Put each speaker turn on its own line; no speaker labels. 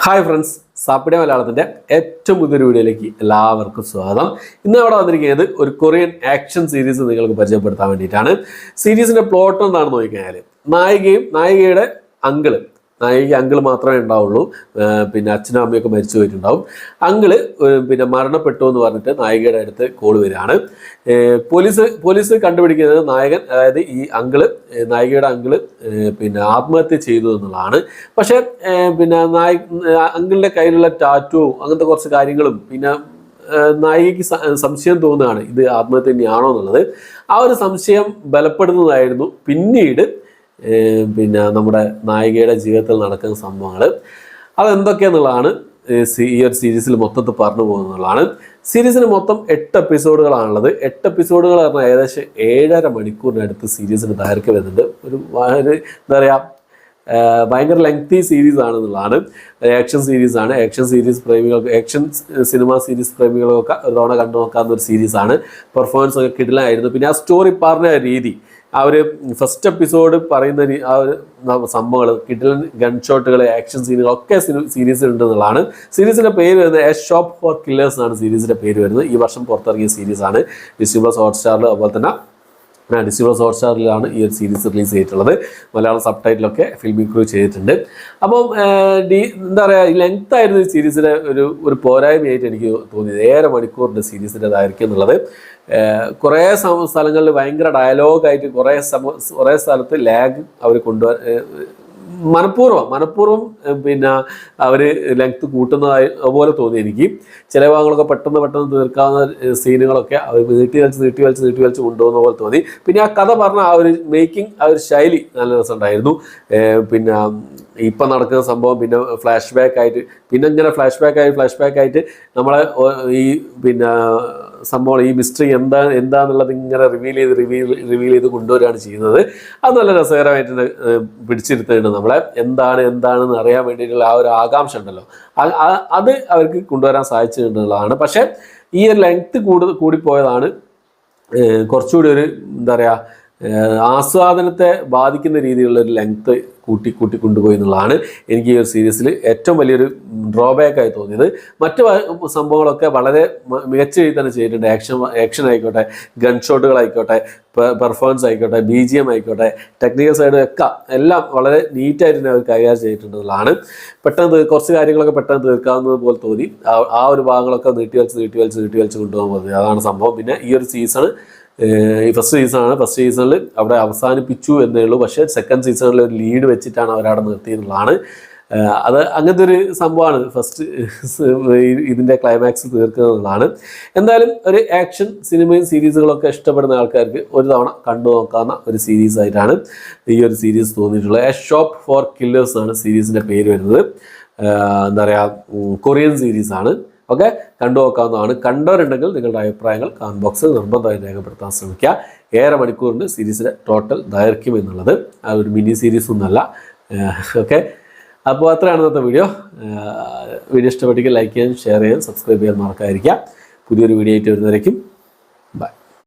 Hi friends, സാപ്പിടെ മലയാളത്തിൻ്റെ ഏറ്റവും പുതിയൊരു വീഡിയോയിലേക്ക് എല്ലാവർക്കും സ്വാഗതം. ഇന്ന് അവിടെ വന്നിരിക്കുന്നത് ഒരു കൊറിയൻ ആക്ഷൻ സീരീസ് നിങ്ങൾക്ക് പരിചയപ്പെടുത്താൻ വേണ്ടിയിട്ടാണ്. സീരീസിൻ്റെ പ്ലോട്ട് എന്താണെന്ന് നോക്കിക്കഴിഞ്ഞാൽ നായികയുടെ അങ്കിള് മാത്രമേ ഉണ്ടാവുള്ളൂ. പിന്നെ അച്ഛനും അമ്മയൊക്കെ മരിച്ചു പോയിട്ടുണ്ടാവും. അങ്കിള് പിന്നെ മരണപ്പെട്ടു എന്ന് പറഞ്ഞിട്ട് നായികയുടെ അടുത്ത് കോൾ വരികയാണ്. പോലീസ് കണ്ടുപിടിക്കുന്നത് അതായത് ഈ നായികയുടെ അങ്കിള് പിന്നെ ആത്മഹത്യ ചെയ്തു എന്നുള്ളതാണ്. പക്ഷെ പിന്നെ അങ്കിളിന്റെ കയ്യിലുള്ള ടാറ്റോ അങ്ങനത്തെ കുറച്ച് കാര്യങ്ങളും പിന്നെ നായികയ്ക്ക് സംശയം തോന്നുകയാണ് ഇത് ആത്മഹത്യ തന്നെയാണോ എന്നുള്ളത്. ആ ഒരു സംശയം ബലപ്പെടുന്നതായിരുന്നു പിന്നീട് പിന്നെ നമ്മുടെ നായികയുടെ ജീവിതത്തിൽ നടക്കുന്ന സംഭവങ്ങൾ. അതെന്തൊക്കെയെന്നുള്ളതാണ് ഈ ഒരു സീരീസിൽ മൊത്തത്തിൽ പറഞ്ഞു പോകുന്നതാണ്. സീരീസിന് മൊത്തം 8 എപ്പിസോഡുകളാണുള്ളത്. 8 എപ്പിസോഡുകൾ പറഞ്ഞാൽ ഏകദേശം 7.5 മണിക്കൂറിനടുത്ത് സീരീസിന് ദൈർഘ്യം വരുന്നുണ്ട്. എന്താ പറയുക, ഭയങ്കര ലെങ്തി സീരീസ് ആണെന്നുള്ളതാണ്. ആക്ഷൻ സീരീസാണ്. ആക്ഷൻ സിനിമ സീരീസ് പ്രേമികൾക്കൊക്കെ ഒരു തവണ കണ്ടു നോക്കാവുന്ന ഒരു സീരീസാണ്. പെർഫോമൻസ് ഒക്കെ കിടിലമായിരുന്നു. പിന്നെ ആ സ്റ്റോറി പറഞ്ഞ രീതി, ആ ഒരു ഫസ്റ്റ് എപ്പിസോഡ് പറയുന്ന ആ ഒരു സംഭവങ്ങൾ, കിടിലൻ ഗൺഷോട്ടുകൾ, ആക്ഷൻ സീനുകളൊക്കെ സീരീസിലുണ്ടെന്നുള്ളതാണ്. സീരീസിൻ്റെ പേര് വരുന്നത് എ ഷോപ്പ് ഫോർ കില്ലേഴ്സ് ആണ് സീരീസിൻ്റെ പേര് വരുന്നത്. ഈ വർഷം പുറത്തിറങ്ങിയ സീരീസാണ്. ഡിസ്നി+ ഹോട്ട്സ്റ്റാറിൽ, അതുപോലെ തന്നെ ഡിസ്നി+ ഹോട്ട്സ്റ്റാറിലാണ് ഈ ഒരു സീരീസ് റിലീസ് ചെയ്തിട്ടുള്ളത്. മലയാളം സബ്ടൈറ്റിലൊക്കെ ഫിൽമിംഗ് ക്രൂ ചെയ്തിട്ടുണ്ട്. അപ്പം എന്താ പറയുക, ഈ ലെങ്ത് ആയിരുന്നു ഈ സീരീസിൻ്റെ ഒരു പോരായ്മയായിട്ട് എനിക്ക് തോന്നിയത്. 7 മണിക്കൂറിൻ്റെ സീരീസിൻ്റെ ദൈർഘ്യം എന്നുള്ളത്. കുറേ സ്ഥലങ്ങളിൽ ഭയങ്കര ഡയലോഗായിട്ട് കുറേ സ്ഥലത്ത് ലാഗ് അവർ മനഃപൂർവ്വം പിന്നെ അവർ ലെങ്ത് കൂട്ടുന്നതായി പോലെ തോന്നി എനിക്ക്. ചില ഭാഗങ്ങളൊക്കെ പെട്ടെന്ന് തീർക്കാവുന്ന സീനുകളൊക്കെ അവർ നീട്ടി വലിച്ച് കൊണ്ടുപോകുന്ന പോലെ തോന്നി. പിന്നെ ആ കഥ പറഞ്ഞ ആ ഒരു മേക്കിംഗ്, ആ ഒരു ശൈലി നല്ല രസമുണ്ടായിരുന്നു. പിന്നെ ഇപ്പം നടക്കുന്ന സംഭവം പിന്നെ ഫ്ലാഷ് ബാക്ക് ആയിട്ട് നമ്മളെ ഈ പിന്നെ സംഭവം, ഈ മിസ്റ്ററി എന്താന്നുള്ളത് ഇങ്ങനെ റിവീൽ ചെയ്ത് കൊണ്ടുവരികയാണ് ചെയ്യുന്നത്. അത് നല്ല രസകരമായിട്ട് പിടിച്ചിരുത്തുന്നുണ്ട് നമ്മളെ. എന്താണെന്ന് അറിയാൻ വേണ്ടിയിട്ടുള്ള ആ ഒരു ആകാംക്ഷ ഉണ്ടല്ലോ, അത് അവർക്ക് കൊണ്ടുവരാൻ സാധിച്ചിട്ടുള്ളതാണ്. പക്ഷെ ഈ ഒരു ലെങ്ത് കൂടിപ്പോയതാണ് കുറച്ചുകൂടി ഒരു എന്താ പറയുക, ആസ്വാദനത്തെ ബാധിക്കുന്ന രീതിയിലുള്ള ഒരു ലെങ്ത് കൂട്ടി കൊണ്ടുപോയി എന്നുള്ളതാണ് എനിക്ക് ഈ ഒരു സീരീസിൽ ഏറ്റവും വലിയൊരു ഡ്രോബാക്കായി തോന്നിയത്. മറ്റു സംഭവങ്ങളൊക്കെ വളരെ മികച്ച രീതിയിൽ തന്നെ ചെയ്തിട്ടുണ്ട്. ആക്ഷൻ ആയിക്കോട്ടെ, ഗൺഷോട്ടുകളായിക്കോട്ടെ, പെർഫോമൻസ് ആയിക്കോട്ടെ, BGM ആയിക്കോട്ടെ, ടെക്നിക്കൽ സൈഡ് ഒക്കെ എല്ലാം വളരെ നീറ്റായിട്ട് തന്നെ അവർ കൈകാര്യം ചെയ്തിട്ടുണ്ടെന്നുള്ളതാണ്. കുറച്ച് കാര്യങ്ങളൊക്കെ പെട്ടെന്ന് തീർക്കാവുന്നത് പോലെ തോന്നി. ആ ഒരു ഭാഗങ്ങളൊക്കെ നീട്ടി വലിച്ച് കൊണ്ടുപോകാൻ പോകുന്നത്, അതാണ് സംഭവം. പിന്നെ ഈ ഒരു സീസൺ ഫസ്റ്റ് സീസണിൽ അവിടെ അവസാനിപ്പിച്ചു എന്നേ ഉള്ളൂ. പക്ഷേ സെക്കൻഡ് സീസണിൽ ഒരു ലീഡ് വെച്ചിട്ടാണ് അവരവിടെ നിർത്തിയെന്നുള്ളതാണ്. അത് അങ്ങനത്തെ ഒരു സംഭവമാണ് ഫസ്റ്റ് ഇതിൻ്റെ ക്ലൈമാക്സ് തീർക്കുന്നതാണ്. എന്തായാലും ഒരു ആക്ഷൻ സിനിമയും സീരീസുകളൊക്കെ ഇഷ്ടപ്പെടുന്ന ആൾക്കാർക്ക് ഒരു തവണ കണ്ടു നോക്കാവുന്ന ഒരു സീരീസ് ആയിട്ടാണ് ഈ ഒരു സീരീസ് തോന്നിയിട്ടുള്ളത്. എ ഷോപ്പ് ഫോർ കില്ലേഴ്സ് ആണ് സീരീസിൻ്റെ പേര് വരുന്നത്. എന്താ പറയുക, കൊറിയൻ സീരീസാണ്. ഓക്കെ, കണ്ടു നോക്കാവുന്നതാണ്. കണ്ടവരുണ്ടെങ്കിൽ നിങ്ങളുടെ അഭിപ്രായങ്ങൾ കമന്റ് ബോക്സിൽ നിർബന്ധമായി രേഖപ്പെടുത്താൻ ശ്രമിക്കുക. 7 മണിക്കൂറിൻ്റെ സീരീസിൻ്റെ ടോട്ടൽ ദൈർഘ്യം എന്നുള്ളത് ആ ഒരു മിനി സീരീസ് ഒന്നല്ല. ഓക്കെ, അപ്പോൾ അത്രയാണ് ഇന്നത്തെ വീഡിയോ. വീഡിയോ ഇഷ്ടപ്പെട്ടെങ്കിൽ ലൈക്ക് ചെയ്യാൻ, ഷെയർ ചെയ്യാൻ, സബ്സ്ക്രൈബ് ചെയ്യാൻ മറക്കാതിരിക്കുക. പുതിയൊരു വീഡിയോ ആയിട്ട് വരുന്നവരേക്കും